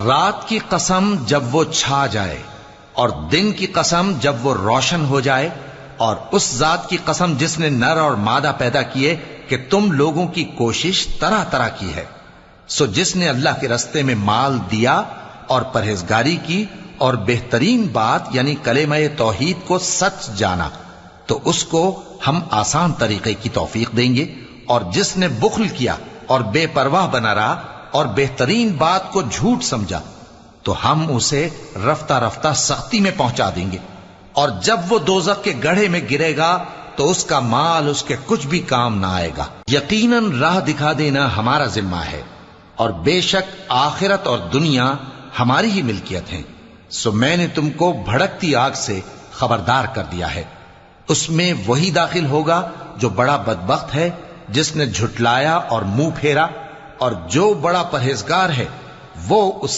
रात की कसम जब वो छा जाए और दिन की कसम जब वो रोशन हो जाए, और उस जात की कसम जिसने नर और मादा पैदा किए कि तुम लोगों की कोशिश तरह तरह की है। सो जिसने अल्लाह के रस्ते में माल दिया और परहेजगारी की और बेहतरीन बात यानी कलेमा तौहीद को सच जाना, तो उसको हम आसान तरीके की तौफीक देंगे। और जिसने बुख्ल किया और बेपरवाह बना रहा और बेहतरीन बात को झूठ समझा, तो हम उसे रफ्ता रफ्ता सख्ती में पहुंचा देंगे। और जब वो दोजख के गड्ढे में गिरेगा तो उसका माल उसके कुछ भी काम ना आएगा। यकीनन राह दिखा देना हमारा जिम्मा है, और बेशक आखिरत और दुनिया हमारी ही मिल्कियत है। सो मैंने तुमको भड़कती आग से खबरदार कर दिया है। उसमें वही दाखिल होगा जो बड़ा बदबख्त है, जिसने झुटलाया और मुंह फेरा, और जो बड़ा परहेजगार है वो उस